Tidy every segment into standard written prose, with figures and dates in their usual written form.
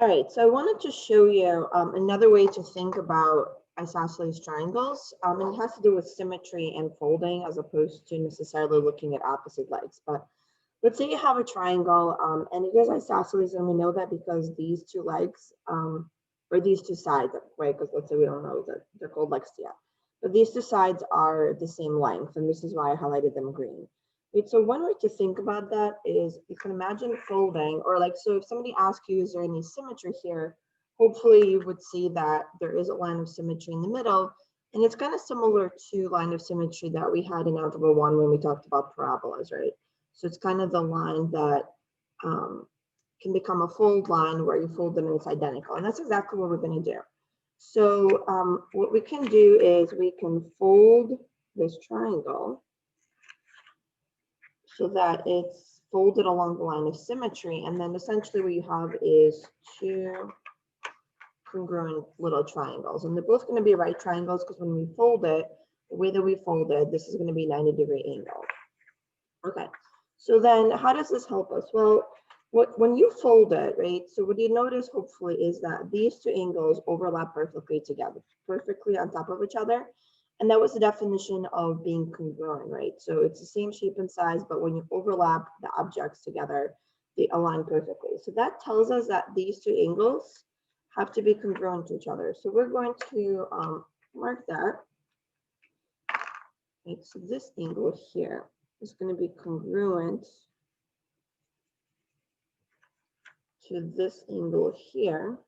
All right, so I wanted to show you another way to think about isosceles triangles, and it has to do with symmetry and folding as opposed to necessarily looking at opposite legs. But let's say you have a triangle and it is isosceles, and we know that because these two legs, or these two sides, right? Because let's say we don't know that they're called legs yet, but these two sides are the same length, and this is why I highlighted them green. Right, so one way to think about that is you can imagine folding, or like, so if somebody asks you, is there any symmetry here? Hopefully you would see that there is a line of symmetry in the middle, and it's kind of similar to line of symmetry that we had in Algebra 1 when we talked about parabolas, right? So it's kind of the line that can become a fold line where you fold them and it's identical, and that's exactly what we're going to do. So what we can do is we can fold this triangle so that it's folded along the line of symmetry. And then essentially what you have is two congruent little triangles. And they're both going to be right triangles because when we fold it, the way that we fold it, this is going to be 90-degree angle. Okay, so then how does this help us? Well, when you fold it, right, so what you notice hopefully is that these two angles overlap perfectly together, perfectly on top of each other. And that was the definition of being congruent, right? So it's the same shape and size, but when you overlap the objects together, they align perfectly. So that tells us that these two angles have to be congruent to each other. So we're going to mark that. Right, so this angle here is going to be congruent to this angle here.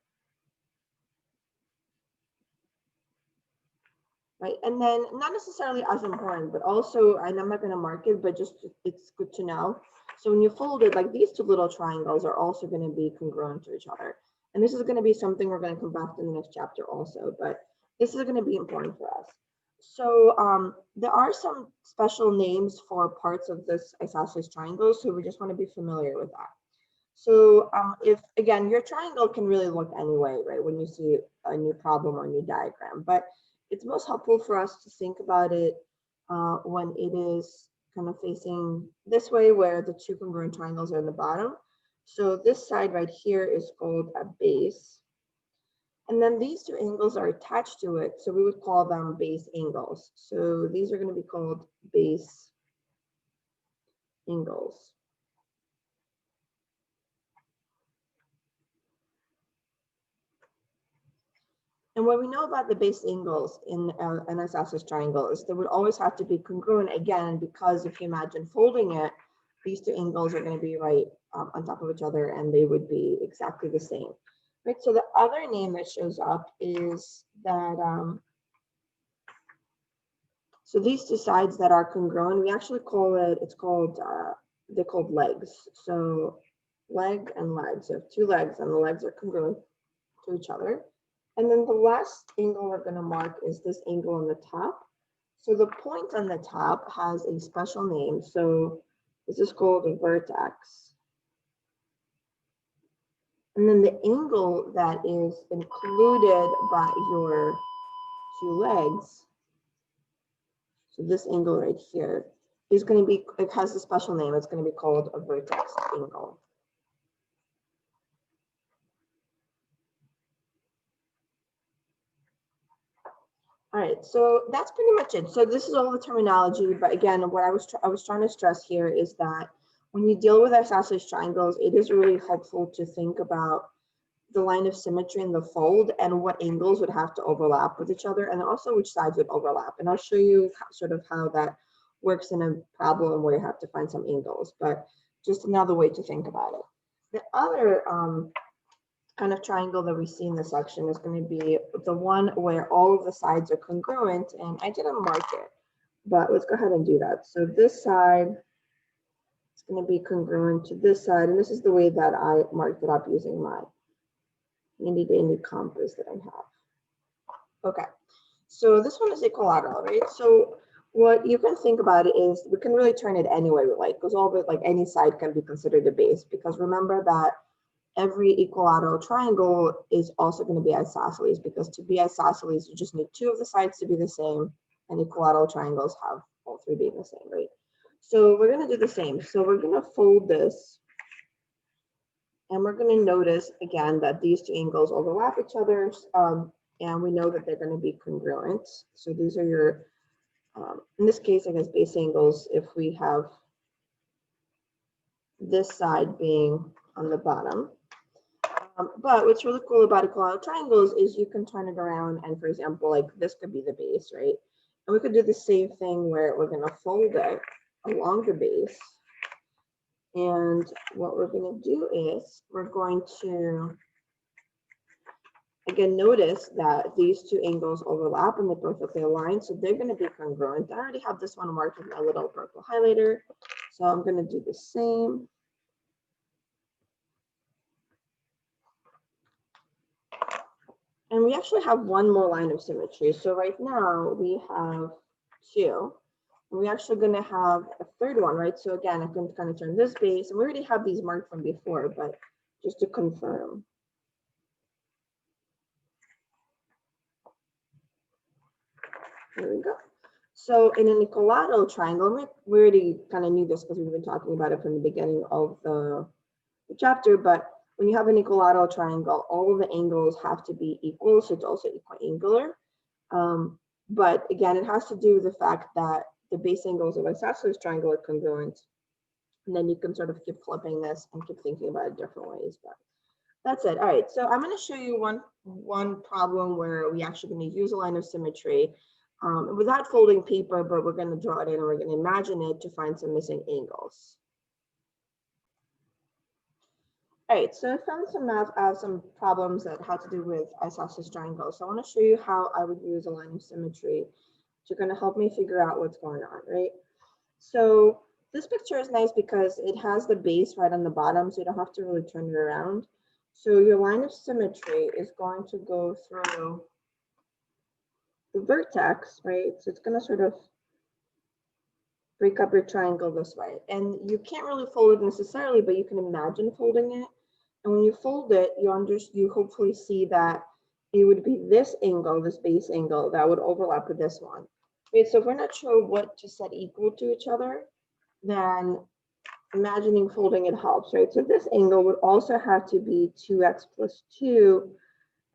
Right, and then not necessarily as important, but also, and I'm not going to mark it, but just it's good to know. So when you fold it, like these two little triangles are also going to be congruent to each other. And this is going to be something we're going to come back to in the next chapter also, but this is going to be important for us. So there are some special names for parts of this isosceles triangle, so we just want to be familiar with that. So if, again, your triangle can really look anyway, right, when you see a new problem or a new diagram, but it's most helpful for us to think about it when it is kind of facing this way where the two congruent triangles are in the bottom. So this side right here is called a base. And then these two angles are attached to it, so we would call them base angles. So these are going to be called base angles. And what we know about the base angles in an isosceles triangle is there would always have to be congruent, again, because if you imagine folding it, these two angles are going to be right on top of each other, and they would be exactly the same. Right. So the other name that shows up is that so these two sides that are congruent, we actually call it, they're called legs. So leg and leg. So two legs, and the legs are congruent to each other. And then the last angle we're going to mark is this angle on the top. So the point on the top has a special name. So this is called a vertex. And then the angle that is included by your two legs, so this angle right here, is going to be, it has a special name. It's going to be called a vertex angle. All right, so that's pretty much it. So this is all the terminology, but again, what I was trying to stress here is that when you deal with isosceles triangles, it is really helpful to think about the line of symmetry in the fold and what angles would have to overlap with each other, and also which sides would overlap. And I'll show you sort of how that works in a problem where you have to find some angles, but just another way to think about it. The other kind of triangle that we see in this section is going to be the one where all of the sides are congruent, and I didn't mark it, but let's go ahead and do that. So this side is going to be congruent to this side, and this is the way that I marked it up using my handy dandy compass that I have. Okay, so this one is equilateral, right? So what you can think about it is we can really turn it any way we like, because all of it, like any side can be considered a base, because remember that every equilateral triangle is also going to be isosceles, because to be isosceles, you just need two of the sides to be the same, and equilateral triangles have all three being the same, right? So we're going to do the same. So we're going to fold this, And we're going to notice again that these two angles overlap each other, and we know that they're going to be congruent. So these are your, in this case, I guess, base angles if we have this side being on the bottom. But what's really cool about equilateral triangles is you can turn it around, and for example, like this could be the base, right? And we could do the same thing where we're going to fold it along the base. And what we're going to do is we're going to, again, notice that these two angles overlap and they're perfectly aligned. So they're going to be congruent. I already have this one marked with my little purple highlighter. So I'm going to do the same. And we actually have one more line of symmetry. So right now we have two. And we're actually going to have a third one, right? So again, I can kind of turn this base. And we already have these marked from before, but just to confirm. There we go. So in an equilateral triangle, we already kind of knew this because we've been talking about it from the beginning of the chapter, but when you have an equilateral triangle, all of the angles have to be equal, so it's also equiangular. But again, it has to do with the fact that the base angles of an isosceles triangle are congruent. And then you can sort of keep flipping this and keep thinking about it different ways. But that's it. All right, so I'm going to show you one problem where we actually going to use a line of symmetry without folding paper, but we're going to draw it in and we're going to imagine it to find some missing angles. All right, so I found some problems that had to do with isosceles triangles. So I want to show you how I would use a line of symmetry to kind of help me figure out what's going on, right? So this picture is nice because it has the base right on the bottom, so you don't have to really turn it around. So your line of symmetry is going to go through the vertex, right? So it's going to sort of break up your triangle this way. And you can't really fold it necessarily, but you can imagine folding it. And when you fold it, you hopefully see that it would be this angle, this base angle, that would overlap with this one. Right, so if we're not sure what to set equal to each other, then imagining folding it helps, right? So this angle would also have to be 2x plus 2.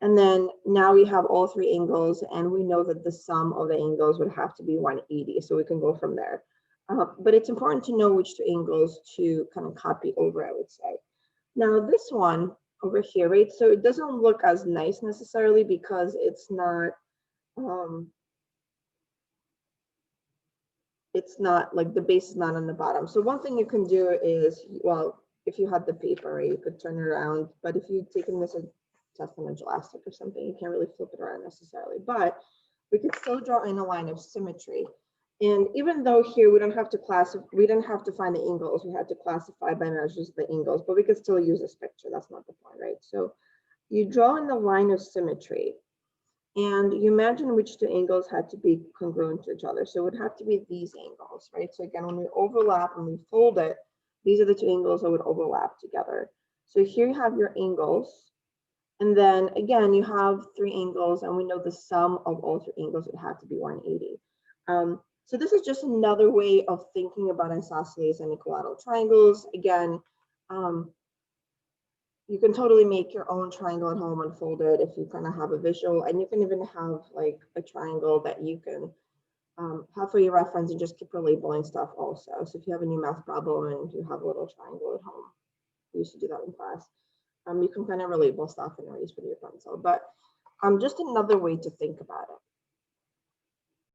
And then now we have all three angles, and we know that the sum of the angles would have to be 180. So we can go from there. But it's important to know which two angles to kind of copy over, I would say. Now this one over here, right? So it doesn't look as nice necessarily because it's not like the base is not on the bottom. So one thing you can do is, well, if you had the paper, right, you could turn it around. But if you've taken this test on a elastic or something, you can't really flip it around necessarily. But we could still draw in a line of symmetry. And even though here we don't have to find the angles, we have to classify by measures the angles, but we could still use this picture. That's not the point, right? So you draw in the line of symmetry, and you imagine which two angles had to be congruent to each other. So it would have to be these angles, right? So again, when we overlap and we fold it, these are the two angles that would overlap together. So here you have your angles. And then again, you have three angles, and we know the sum of all three angles would have to be 180. So this is just another way of thinking about isosceles and equilateral triangles. Again, you can totally make your own triangle at home and fold it if you kind of have a visual, and you can even have like a triangle that you can have for your reference and just keep relabeling stuff also. So if you have a new math problem and you have a little triangle at home, we used to do that in class. You can kind of relabel stuff and erase with your pencil, but just another way to think about it.